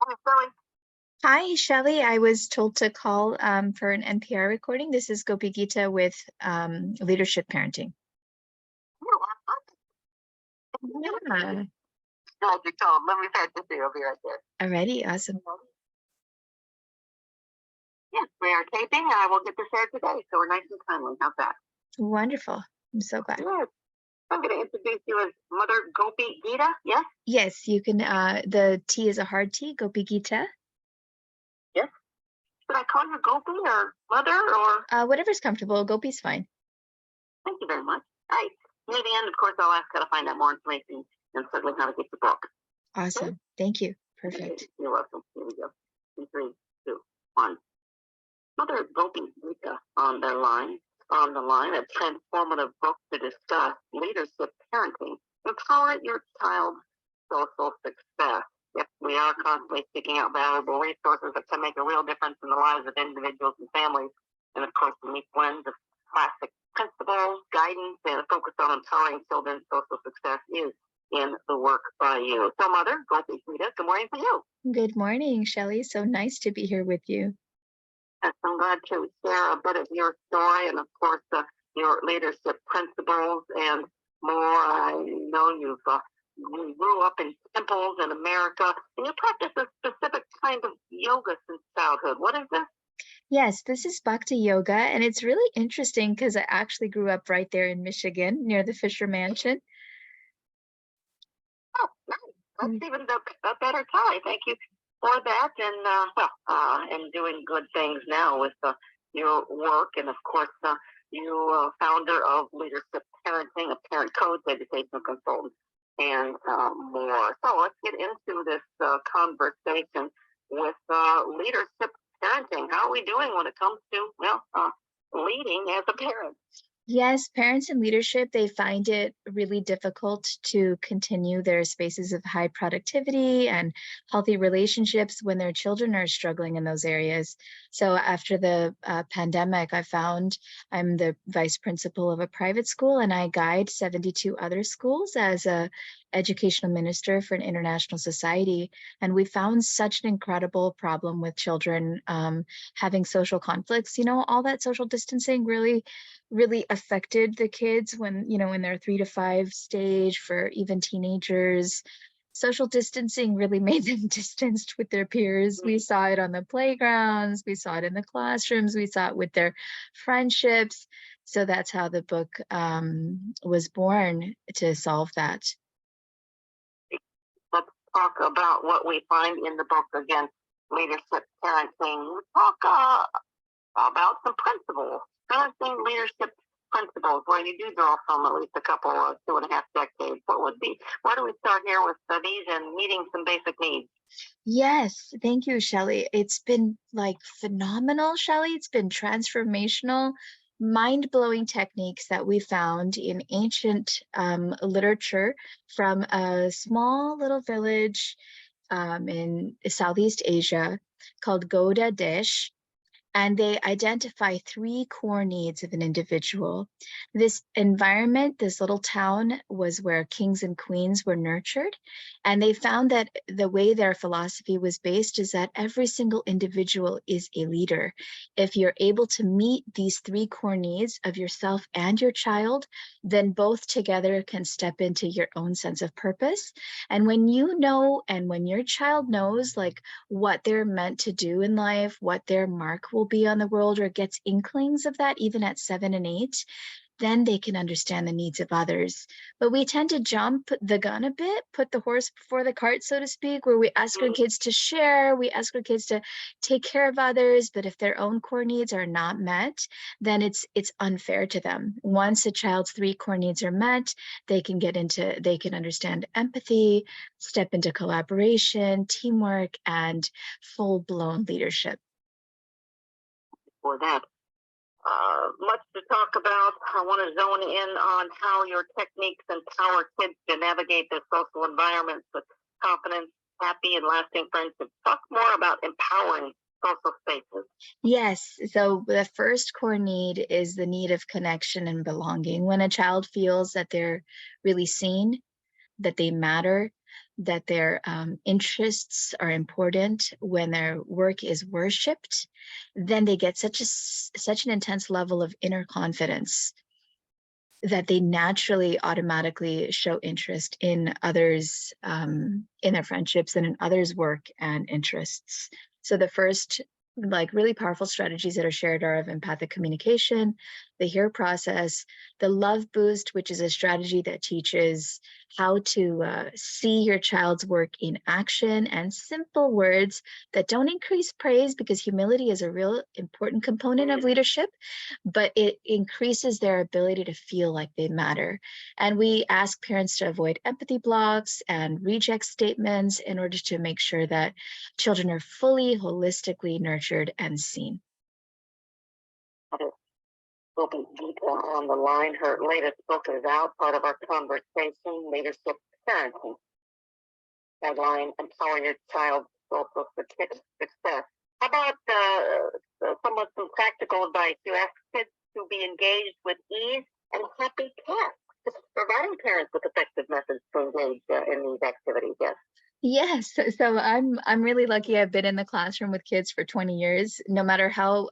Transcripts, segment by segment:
Zoe. Hi, Shelley. I was told to call for an NPR recording. This is Gopi Gita with Leadership Parenting. Yeah. Glad you called. Let me patch this here. I'll be right there. Alrighty, awesome. Yes, we are taping. I will get this aired today, so we're nice and timely. How's that? Wonderful. I'm so glad. Yes. I'm going to introduce you as Mother Gopi Gita. Yes? Yes, you can. The T is a hard T, Gopi Gita. Yes. Should I call you Gopi or Mother or? Whatever's comfortable. Gopi's fine. Thank you very much. Right. Near the end, of course, I'll ask how to find out more information and certainly how to get the book. Awesome. Okay. Thank you. Perfect. You're welcome. Here we go. 3, 2, 1. Mother Gopi Gita on the line, a transformative book to discuss leadership parenting. Empower your child's social success. Yes, we are constantly seeking out valuable resources that can make a real difference in the lives of individuals and families. And of course, the unique blend of classic principles, guidance, and a focus on empowering children's social success is in the work by you. So, Mother Gopi Gita, good morning to you. Good morning, Shelley. So nice to be here with you. Yes, I'm glad to share a bit of your story and, of course, your leadership principles and more. I know you grew up in temples in America, and you practice a specific kind of yoga since childhood. What is this? Yes, this is Bhakti Yoga, and it's really interesting because I actually grew up right there in Michigan near the Fisher Mansion. Oh, nice. That's even a better tie. Thank you for that, and doing good things now with your work, and of course, you founder of Leadership Parenting, a parent coach, educational consultant, and more. So let's get into this conversation with leadership parenting. How are we doing when it comes to leading as a parent? Yes, parents in leadership, they find it really difficult to continue their spaces of high productivity and healthy relationships when their children are struggling in those areas. So after the pandemic, I'm the vice principal of a private school, and I guide 72 other schools as a educational minister for an international society. And we found such an incredible problem with children having social conflicts. All that social distancing really affected the kids when, in their 3 to 5 stage. For even teenagers, social distancing really made them distanced with their peers. We saw it on the playgrounds, we saw it in the classrooms, we saw it with their friendships. So that's how the book was born, to solve that. Let's talk about what we find in the book again, leadership parenting. Talk about some principles. Parenting leadership principles, where you do draw from at least a couple of 2.5 decades. Why don't we start here with these and meeting some basic needs? Yes, thank you, Shelley. It's been phenomenal, Shelley. It's been transformational, mind-blowing techniques that we found in ancient literature from a small little village in Southeast Asia called Goda Desh. And they identify 3 core needs of an individual. This environment, this little town, was where kings and queens were nurtured. And they found that the way their philosophy was based is that every single individual is a leader. If you're able to meet these 3 core needs of yourself and your child, then both together can step into your own sense of purpose. And when you know, and when your child knows what they're meant to do in life, what their mark will be on the world, or gets inklings of that even at 7 and 8, then they can understand the needs of others. But we tend to jump the gun a bit, put the horse before the cart, so to speak, where we ask our kids to share, we ask our kids to take care of others, but if their own core needs are not met, then it's unfair to them. Once a child's 3 core needs are met, they can understand empathy, step into collaboration, teamwork, and full-blown leadership. For that. Much to talk about. I want to zone in on how your techniques empower kids to navigate their social environments with confidence, happy, and lasting friendships. Talk more about empowering social spaces. Yes. So the first core need is the need of connection and belonging. When a child feels that they're really seen, that they matter, that their interests are important, when their work is worshipped, then they get such an intense level of inner confidence that they naturally automatically show interest in others, in their friendships and in others' work and interests. So the first like really powerful strategies that are shared are of empathic communication, the hear process, the love boost, which is a strategy that teaches how to see your child's work in action, and simple words that don't increase praise, because humility is a real important component of leadership, but it increases their ability to feel like they matter. And we ask parents to avoid empathy blocks and reject statements in order to make sure that children are fully, holistically nurtured and seen. Will be Gita on the line. Her latest book is out, part of our conversation, Leadership Parenting. Guideline, Empower Your Child's Growth for Success. How about somewhat some practical advice? You ask kids to be engaged with ease and happy tasks, just providing parents with effective methods to engage in these activities. Yes. Yes, so I'm really lucky. I've been in the classroom with kids for 20 years. No matter how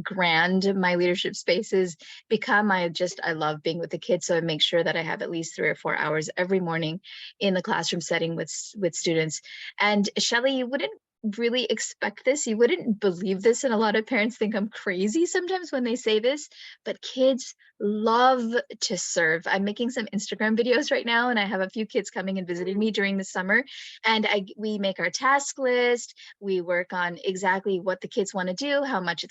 grand my leadership spaces become, I love being with the kids. So I make sure that I have at least 3 or 4 hours every morning in the classroom setting with students. And Shelley, you wouldn't really expect this. You wouldn't believe this. And a lot of parents think I'm crazy sometimes when they say this, but kids love to serve. I'm making some Instagram videos right now, and I have a few kids coming and visiting me during the summer. And we make our task list. We work on exactly what the kids want to do, how much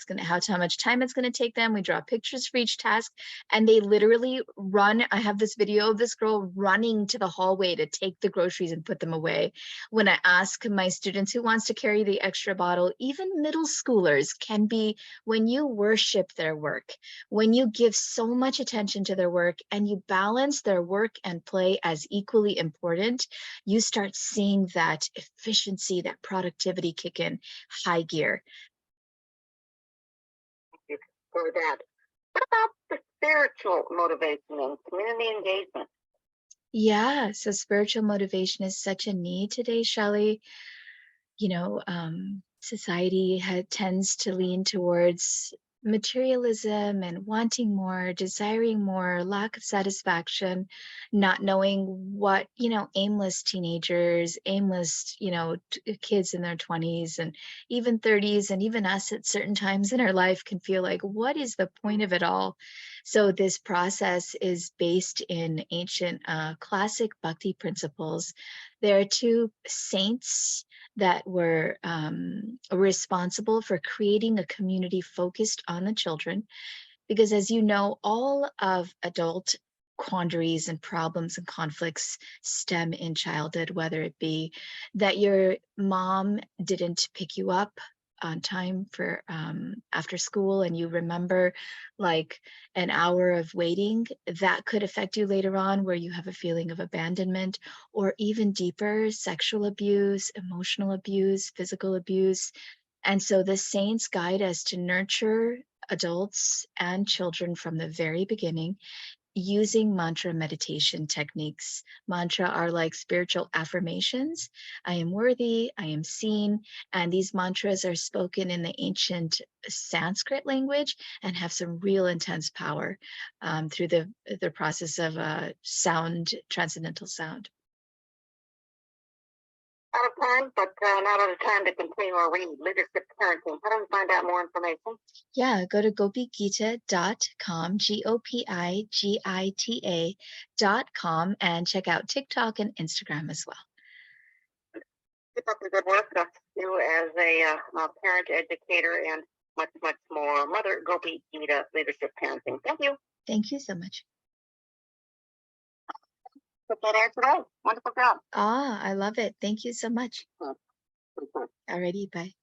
time it's going to take them. We draw pictures for each task, and they literally run. I have this video of this girl running to the hallway to take the groceries and put them away. When I ask my students who wants to carry the extra bottle, even middle schoolers can be, when you worship their work, when you give so much attention to their work and you balance their work and play as equally important, you start seeing that efficiency, that productivity kick in high gear. Thank you for that. What about the spiritual motivation and community engagement? Yeah, so spiritual motivation is such a need today, Shelley. Society tends to lean towards materialism and wanting more, desiring more, lack of satisfaction, not knowing what, aimless teenagers, aimless, kids in their 20s and even 30s, and even us at certain times in our life can feel like, what is the point of it all? So this process is based in ancient classic bhakti principles. There are two saints that were responsible for creating a community focused on the children. Because as you know, all of adult quandaries and problems and conflicts stem in childhood, whether it be that your mom didn't pick you up on time for after school and you remember like an hour of waiting, that could affect you later on, where you have a feeling of abandonment, or even deeper, sexual abuse, emotional abuse, physical abuse. And so the saints guide us to nurture adults and children from the very beginning using mantra meditation techniques. Mantra are like spiritual affirmations. I am worthy, I am seen. And these mantras are spoken in the ancient Sanskrit language and have some real intense power through the process of sound, transcendental sound. Out of time, but not out of time to continue our read, Leadership Parenting. How do we find out more information? Yeah, go to gopigita.com, GOPIGITA.com, and check out TikTok and Instagram as well. Keep up the good work. You as a parent, educator, and much, much more. Mother Gopi Gita, Leadership Parenting. Thank you. Thank you so much. Put that out today. Wonderful job. I love it. Thank you so much. Pretty cool. Alrighty, bye.